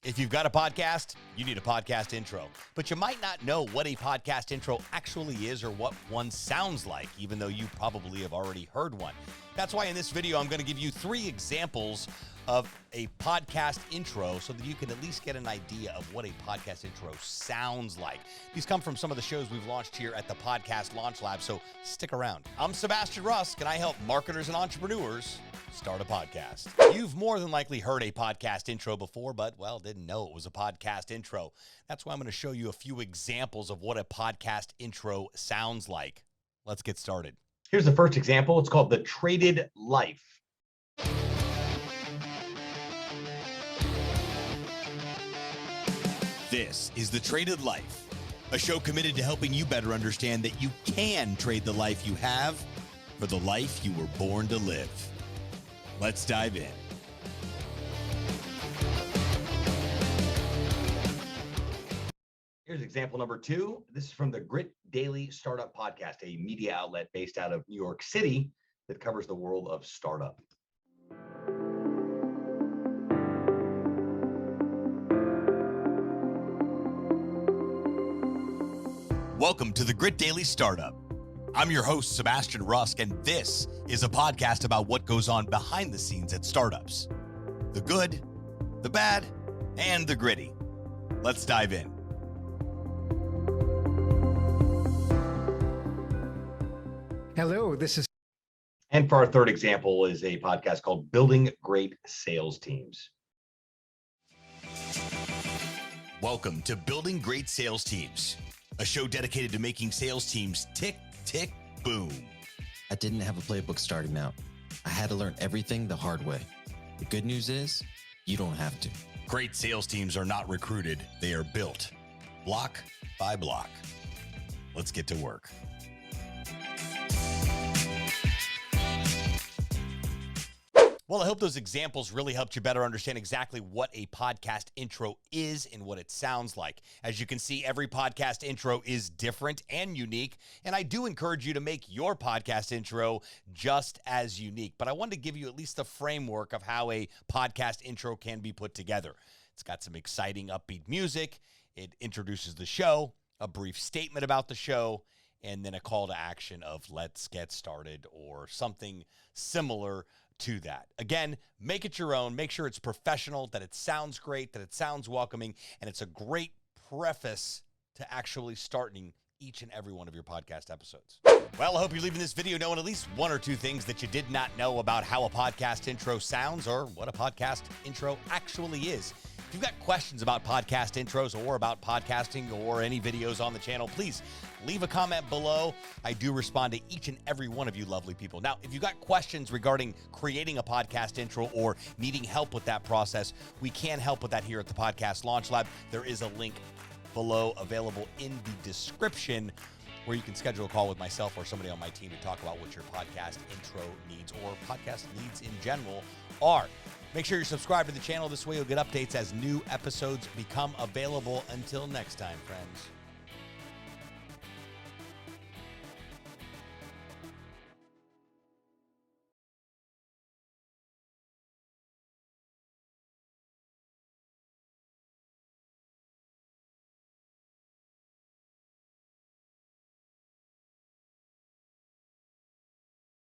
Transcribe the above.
If you've got a podcast, you need a podcast intro. But you might not know what a podcast intro actually is or what one sounds like, even though you probably have already heard one. That's why in this video, I'm going to give you 3 examples of a podcast intro so that you can at least get an idea of what a podcast intro sounds like. These come from some of the shows we've launched here at the Podcast Launch Lab, so stick around. I'm Sebastian Rusk, and I help marketers and entrepreneurs start a podcast. You've more than likely heard a podcast intro before, but, well, didn't know it was a podcast intro. That's why I'm going to show you a few examples of what a podcast intro sounds like. Let's get started. Here's the first example. It's called The Traded Life. This is The Traded Life, a show committed to helping you better understand that you can trade the life you have for the life you were born to live. Let's dive in. Here's example number 2. This is from the Grit Daily Startup Podcast, a media outlet based out of New York City that covers the world of startup. Welcome to the Grit Daily Startup. I'm your host, Sebastian Rusk, and this is a podcast about what goes on behind the scenes at startups. The good, the bad, and the gritty. Let's dive in. Hello, this is... And for our third example is a podcast called Building Great Sales Teams. Welcome to Building Great Sales Teams, a show dedicated to making sales teams tick, tick, boom. I didn't have a playbook starting out. I had to learn everything the hard way. The good news is, you don't have to. Great sales teams are not recruited, they are built, block by block. Let's get to work. Well, I hope those examples really helped you better understand exactly what a podcast intro is and what it sounds like. As you can see, every podcast intro is different and unique, and I do encourage you to make your podcast intro just as unique. But I wanted to give you at least the framework of how a podcast intro can be put together. It's got some exciting, upbeat music. It introduces the show, a brief statement about the show, and then a call to action of let's get started or something similar to that. Again, make it your own. Make sure it's professional, that it sounds great, that it sounds welcoming, and it's a great preface to actually starting each and every one of your podcast episodes. Well, I hope you're leaving this video knowing at least 1 or 2 things that you did not know about how a podcast intro sounds or what a podcast intro actually is. If you've got questions about podcast intros or about podcasting or any videos on the channel, please leave a comment below. I do respond to each and every one of you lovely people. Now, if you've got questions regarding creating a podcast intro or needing help with that process, we can help with that here at the Podcast Launch Lab. There is a link below available in the description where you can schedule a call with myself or somebody on my team to talk about what your podcast intro needs or podcast needs in general are. Make sure you're subscribed to the channel. This way you'll get updates as new episodes become available. Until next time, friends.